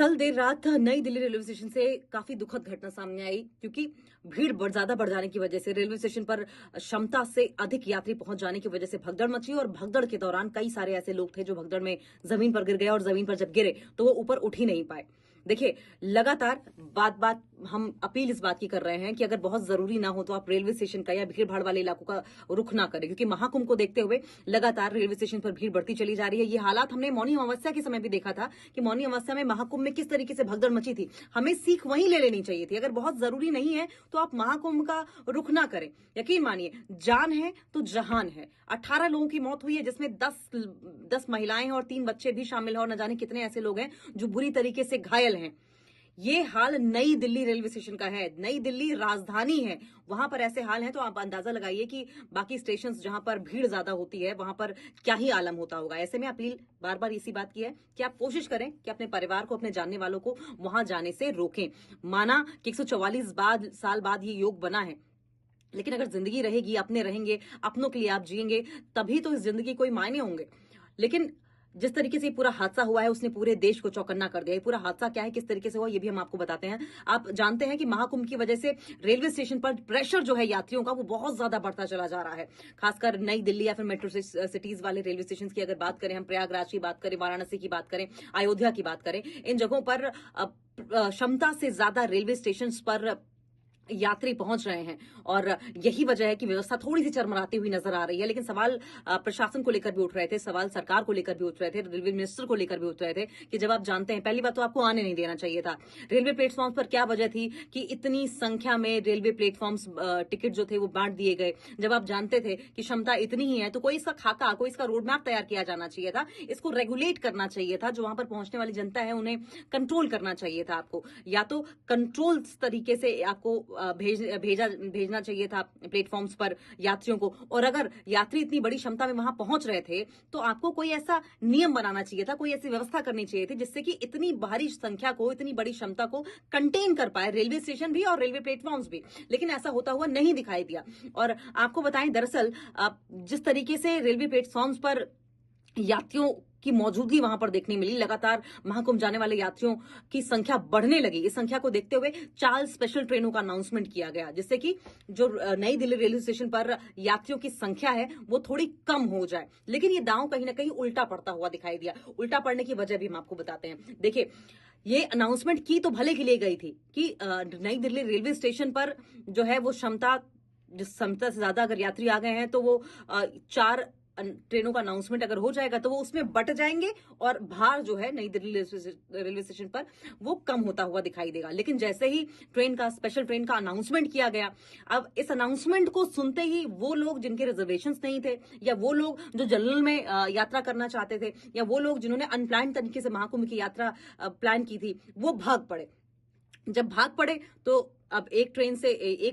कल देर रात नई दिल्ली रेलवे स्टेशन से काफी दुखद घटना सामने आई क्योंकि भीड़ ज्यादा बढ़ जाने की वजह से रेलवे स्टेशन पर क्षमता से अधिक यात्री पहुंच जाने की वजह से भगदड़ मची और भगदड़ के दौरान कई सारे ऐसे लोग थे जो भगदड़ में जमीन पर गिर गए और जमीन पर जब गिरे तो वो ऊपर उठ ही नहीं पाए। देखिए, लगातार बात हम अपील इस बात की कर रहे हैं कि अगर बहुत जरूरी ना हो तो आप रेलवे स्टेशन का या भीड़ भाड़ वाले इलाकों का रुख ना करें, क्योंकि महाकुंभ को देखते हुए लगातार रेलवे स्टेशन पर भीड़ बढ़ती चली जा रही है। ये हालात हमने मौनी अमावस्या के समय भी देखा था कि मौनी अमावस्या में महाकुंभ में किस तरीके से भगदड़ मची थी। हमें सीख वहीं ले लेनी चाहिए थी। अगर बहुत जरूरी नहीं है तो आप महाकुंभ का रुख ना करें। यकीन मानिए, जान है तो जहान है। 18 लोगों की मौत हुई है, जिसमें 10 महिलाएं और 3 बच्चे भी शामिल हैं और न जाने कितने ऐसे लोग हैं जो बुरी तरीके से घायल हैं। ये हाल नई दिल्ली रेलवे स्टेशन का है। नई दिल्ली राजधानी है, वहां पर ऐसे हाल हैं तो आप अंदाजा लगाइए कि बाकी स्टेशंस जहां पर भीड़ ज्यादा होती है वहां पर क्या ही आलम होता होगा। ऐसे में अपील बार बार इसी बात की है कि आप कोशिश करें कि अपने परिवार को, अपने जानने वालों को वहां जाने से रोकें। माना कि 144 साल बाद ये योग बना है, लेकिन अगर जिंदगी रहेगी, अपने रहेंगे, अपनों के लिए आप जिएंगे, तभी तो इस जिंदगी कोई मायने होंगे। लेकिन जिस तरीके से पूरा हादसा हुआ है उसने पूरे देश को चौकन्ना कर दिया। ये पूरा हादसा क्या है, किस तरीके से हुआ, ये भी हम आपको बताते हैं। आप जानते हैं कि महाकुंभ की वजह से रेलवे स्टेशन पर प्रेशर जो है यात्रियों का वो बहुत ज्यादा बढ़ता चला जा रहा है। खासकर नई दिल्ली या फिर मेट्रो सिटीज वाले रेलवे स्टेशन की अगर बात करें, हम प्रयागराज की बात करें, वाराणसी की बात करें, अयोध्या की बात करें, इन जगहों पर क्षमता से ज्यादा रेलवे स्टेशन पर यात्री पहुंच रहे हैं और यही वजह है कि व्यवस्था थोड़ी सी चरमराती हुई नजर आ रही है। लेकिन सवाल प्रशासन को लेकर भी उठ रहे थे, सवाल सरकार को लेकर भी उठ रहे थे, रेलवे मिनिस्टर को लेकर भी उठ रहे थे कि जब आप जानते हैं, पहली बात तो आपको आने नहीं देना चाहिए था। रेलवे प्लेटफॉर्म पर क्या वजह थी कि इतनी संख्या में रेलवे प्लेटफॉर्म्स टिकट जो थे वो बांट दिए गए। जब आप जानते थे कि क्षमता इतनी ही है तो कोई इसका खाका, कोई इसका रोड मैप तैयार किया जाना चाहिए था। इसको रेगुलेट करना चाहिए था। जो वहां पर पहुंचने वाली जनता है उन्हें कंट्रोल करना चाहिए था आपको, या तो कंट्रोल तरीके से आपको भेजना चाहिए था प्लेटफॉर्म्स पर यात्रियों को। और अगर यात्री इतनी बड़ी क्षमता में वहां पहुंच रहे थे तो आपको कोई ऐसा नियम बनाना चाहिए था, कोई ऐसी व्यवस्था करनी चाहिए थी जिससे कि इतनी भारी संख्या को, इतनी बड़ी क्षमता को कंटेन कर पाए रेलवे स्टेशन भी और रेलवे प्लेटफॉर्म्स भी। लेकिन ऐसा होता हुआ नहीं दिखाई दिया। और आपको बताएं, दरअसल जिस तरीके से रेलवे प्लेटफॉर्म्स पर यात्रियों की मौजूदगी वहां पर देखने मिली, लगातार महाकुंभ जाने वाले यात्रियों की संख्या बढ़ने लगी। इस संख्या को देखते हुए 4 स्पेशल ट्रेनों का अनाउंसमेंट किया गया, जिससे कि जो नई दिल्ली रेलवे स्टेशन पर यात्रियों की संख्या है वो थोड़ी कम हो जाए। लेकिन ये दांव कहीं ना कहीं उल्टा पड़ता हुआ दिखाई दिया। उल्टा पड़ने की वजह भी हम आपको बताते हैं। देखिए, ये अनाउंसमेंट की तो भले के लिए गई थी कि नई दिल्ली रेलवे स्टेशन पर जो है वो क्षमता, जिस क्षमता से ज्यादा अगर यात्री आ गए हैं तो वो 4 ट्रेनों का अनाउंसमेंट अगर हो जाएगा तो वो उसमें बट जाएंगे और भार जो है नई दिल्ली रेलवे स्टेशन पर वो कम होता हुआ दिखाई देगा। लेकिन जैसे ही स्पेशल ट्रेन का अनाउंसमेंट किया गया, अब इस अनाउंसमेंट को सुनते ही वो लोग जिनके रिजर्वेशंस नहीं थे, या वो लोग जो जनरल में यात्रा करना चाहते थे, या वो लोग जिन्होंने अनप्लान तरीके से महाकुंभ की यात्रा प्लान की थी, वो भाग पड़े। जब भाग पड़े तो अब एक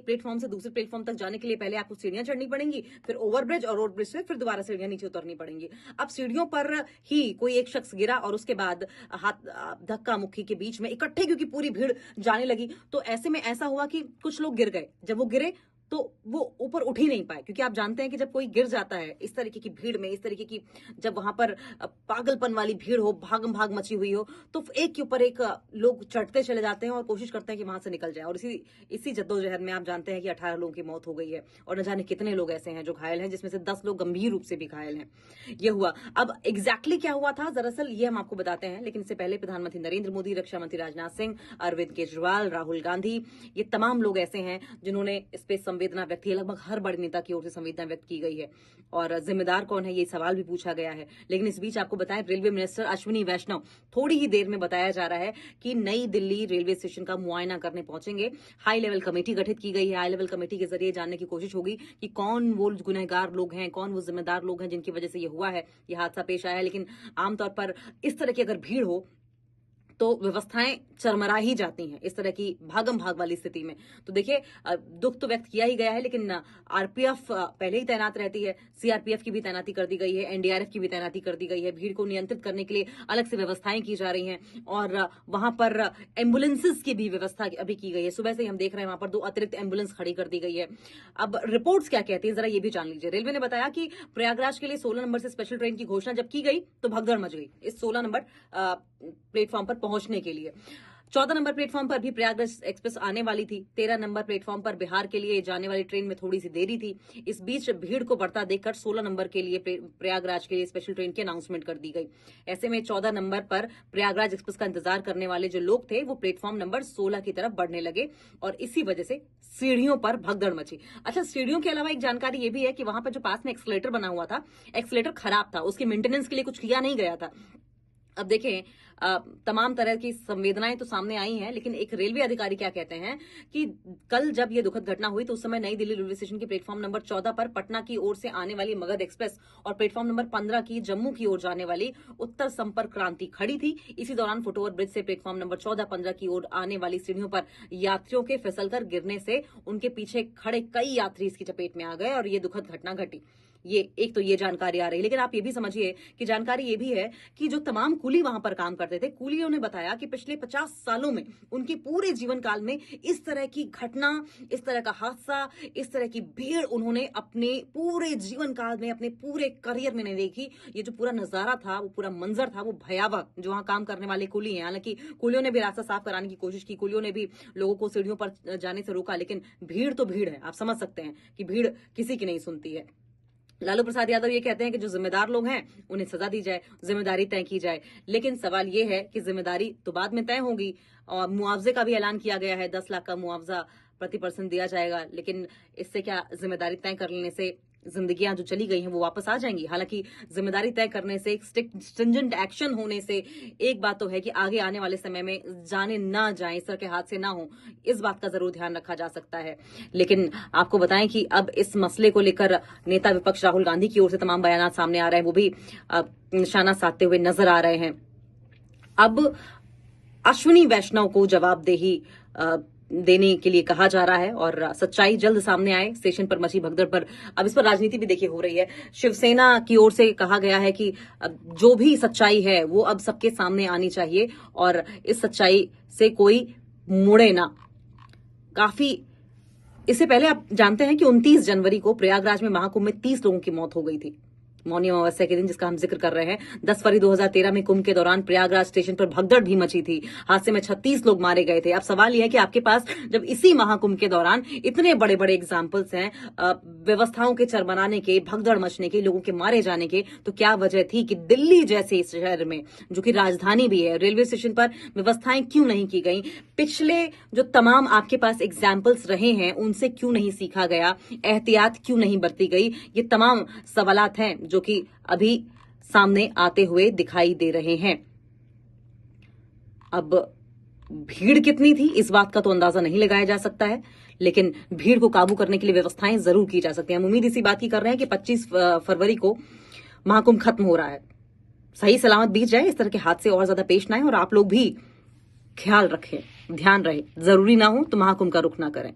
प्लेटफॉर्म से दूसरे प्लेटफॉर्म तक जाने के लिए पहले आपको सीढ़ियां चढ़नी पड़ेंगी, फिर ओवरब्रिज और रोड ब्रिज से फिर दोबारा सीढ़ियां नीचे उतरनी पड़ेंगी। अब सीढ़ियों पर ही कोई एक शख्स गिरा और उसके बाद हाथ धक्का मुक्की के बीच में इकट्ठे, क्योंकि पूरी भीड़ जाने लगी, तो ऐसे में ऐसा हुआ कि कुछ लोग गिर गए। जब वो गिरे तो वो ऊपर उठ ही नहीं पाए, क्योंकि आप जानते हैं कि जब कोई गिर जाता है इस तरीके की भीड़ में, इस तरीके की जब वहां पर पागलपन वाली भीड़ हो, भागम भाग मची हुई हो, तो एक के ऊपर एक लोग चढ़ते चले जाते हैं और कोशिश करते हैं कि वहां से निकल जाए। और इसी जद्दोजहद में आप जानते हैं कि 18 लोगों की मौत हो गई है और न जाने कितने लोग ऐसे हैं जो घायल हैं, जिसमें से 10 लोग गंभीर रूप से भी घायल हैं। ये हुआ। अब एग्जैक्टली क्या हुआ था दरअसल ये हम आपको बताते हैं, लेकिन इससे पहले प्रधानमंत्री नरेंद्र मोदी, रक्षा मंत्री राजनाथ सिंह, अरविंद केजरीवाल, राहुल गांधी, ये तमाम लोग ऐसे हैं जिन्होंने इस पे संवेदना व्यक्त की। लगभग हर बड़े नेता की ओर से संवेदना व्यक्त की गई है और जिम्मेदार कौन है ये सवाल भी पूछा गया है। लेकिन इस बीच आपको बताएं, रेलवे मिनिस्टर अश्विनी वैष्णव थोड़ी ही देर में बताया जा रहा है कि नई दिल्ली रेलवे स्टेशन का मुआयना करने पहुंचेंगे। हाई लेवल कमेटी गठित की गई है। हाई लेवल कमेटी के जरिए जानने की कोशिश होगी कि कौन वो गुनहगार लोग हैं, कौन वो जिम्मेदार लोग हैं जिनकी वजह से ये हुआ है, ये हादसा पेश आया है। लेकिन आमतौर पर इस तरह की अगर भीड़ हो तो व्यवस्थाएं चरमरा ही जाती हैं इस तरह की भागम भाग वाली स्थिति में। तो देखिए, दुख तो व्यक्त किया ही गया है, लेकिन आरपीएफ पहले ही तैनात रहती है, सीआरपीएफ की भी तैनाती कर दी गई है, एनडीआरएफ की भी तैनाती कर दी गई है। भीड़ को नियंत्रित करने के लिए अलग से व्यवस्थाएं की जा रही हैं और वहां पर एम्बुलेंसेज की भी व्यवस्था अभी की गई है। सुबह से हम देख रहे हैं वहां पर 2 अतिरिक्त एम्बुलेंस खड़ी कर दी गई है। अब रिपोर्ट्स क्या कहती है जरा ये भी जान लीजिए। रेलवे ने बताया कि प्रयागराज के लिए 16 नंबर से स्पेशल ट्रेन की घोषणा जब की गई तो भगदड़ मच गई। इस 16 नंबर प्लेटफॉर्म पर पहुंचने के लिए। 14 नंबर प्लेटफॉर्म पर भी प्रयागराज एक्सप्रेस आने वाली थी। 13 नंबर प्लेटफॉर्म पर बिहार के लिए जाने वाली ट्रेन में थोड़ी सी देरी थी। इस बीच भीड़ को बढ़ता देखकर 16 नंबर के लिए प्रयागराज के लिए स्पेशल ट्रेन की अनाउंसमेंट कर दी गई। ऐसे में 14 नंबर पर प्रयागराज एक्सप्रेस का इंतजार करने वाले जो लोग थे वो प्लेटफॉर्म नंबर 16 की तरफ बढ़ने लगे और इसी वजह से सीढ़ियों पर भगदड़ मची। अच्छा, सीढ़ियों के अलावा एक जानकारी ये भी है कि वहां पर जो पास में एक्सीलेटर बना हुआ था, एक्सीलेटर खराब था, उसके मेंटेनेंस के लिए कुछ किया नहीं गया था। अब देखें, तमाम तरह की संवेदनाएं तो सामने आई हैं, लेकिन एक रेलवे अधिकारी क्या कहते हैं कि कल जब ये दुखद घटना हुई तो उस समय नई दिल्ली रेलवे स्टेशन के प्लेटफॉर्म नंबर 14 पर पटना की ओर से आने वाली मगध एक्सप्रेस और प्लेटफॉर्म नंबर 15 की जम्मू की ओर जाने वाली उत्तर संपर्क क्रांति खड़ी थी। इसी दौरान फुटओवर ब्रिज से प्लेटफॉर्म नंबर 14-15 की ओर आने वाली सीढ़ियों पर यात्रियों के फिसलकर गिरने से उनके पीछे खड़े कई यात्री इसकी चपेट में आ गए और ये दुखद घटना घटी। ये एक तो ये जानकारी आ रही है, लेकिन आप ये भी समझिए कि जानकारी ये भी है कि जो तमाम कुली वहां पर काम करते थे, कुलियों ने बताया कि पिछले 50 सालों में उनके पूरे जीवन काल में इस तरह की घटना, इस तरह का हादसा, इस तरह की भीड़ उन्होंने अपने पूरे जीवन काल में, अपने पूरे करियर में नहीं देखी। ये जो पूरा नजारा था, वो पूरा मंजर था, वो भयावह, जो वहां काम करने वाले कुली हैं। हालांकि कुलियों ने भी रास्ता साफ कराने की कोशिश की, कुलियों ने भी लोगों को सीढ़ियों पर जाने से रोका, लेकिन भीड़ तो भीड़ है। आप समझ सकते हैं कि भीड़ किसी की नहीं सुनती है। लालू प्रसाद यादव ये कहते हैं कि जो जिम्मेदार लोग हैं उन्हें सजा दी जाए, जिम्मेदारी तय की जाए। लेकिन सवाल ये है कि जिम्मेदारी तो बाद में तय होगी और मुआवजे का भी ऐलान किया गया है, 10 लाख का मुआवजा प्रति पर्सन दिया जाएगा। लेकिन इससे क्या जिम्मेदारी तय कर लेने से जिंदगियां जो चली गई हैं वो वापस आ जाएंगी? हालांकि जिम्मेदारी तय करने से, एक स्ट्रिंजेंट एक्शन होने से एक बात तो है कि आगे आने वाले समय में जाने ना जाए, इस तरह के हादसे ना हो, इस बात का जरूर ध्यान रखा जा सकता है। लेकिन आपको बताएं कि अब इस मसले को लेकर नेता विपक्ष राहुल गांधी की ओर से तमाम बयान सामने आ रहे हैं, वो भी निशाना साधते हुए नजर आ रहे हैं। अब अश्विनी वैष्णव को जवाबदेही देने के लिए कहा जा रहा है और सच्चाई जल्द सामने आए। स्टेशन पर मची भगदड़ पर अब इस पर राजनीति भी देखिए हो रही है। शिवसेना की ओर से कहा गया है कि जो भी सच्चाई है वो अब सबके सामने आनी चाहिए और इस सच्चाई से कोई मुड़े ना। काफी इससे पहले आप जानते हैं कि 29 जनवरी को प्रयागराज में महाकुंभ में 30 लोगों की मौत हो गई थी, मौनी अमावस्या के दिन, जिसका हम जिक्र कर रहे हैं। 10 फरवरी 2013 में कुंभ के दौरान प्रयागराज स्टेशन पर भगदड़ भी मची थी। हादसे में 36 लोग मारे गए थे। अब सवाल यह है कि आपके पास जब इसी महाकुंभ के दौरान इतने बड़े बड़े एग्जाम्पल्स हैं व्यवस्थाओं के चरमराने के, भगदड़ मचने के, लोगों के मारे जाने के, तो क्या वजह थी कि दिल्ली जैसे शहर में, जो कि राजधानी भी है, रेलवे स्टेशन पर व्यवस्थाएं क्यों नहीं की गई? पिछले जो तमाम आपके पास एग्जाम्पल्स रहे हैं उनसे क्यों नहीं सीखा गया? एहतियात क्यों नहीं बरती गई? ये तमाम सवालात हैं जो कि अभी सामने आते हुए दिखाई दे रहे हैं। अब भीड़ कितनी थी इस बात का तो अंदाजा नहीं लगाया जा सकता है, लेकिन भीड़ को काबू करने के लिए व्यवस्थाएं जरूर की जा सकती हैं। हम उम्मीद इसी बात की कर रहे हैं कि 25 फरवरी को महाकुंभ खत्म हो रहा है, सही सलामत बीत जाए, इस तरह के हादसे और ज्यादा पेश ना आए और आप लोग भी ख्याल रखें, ध्यान रहे, जरूरी ना हो तो महाकुंभ का रुख ना करें।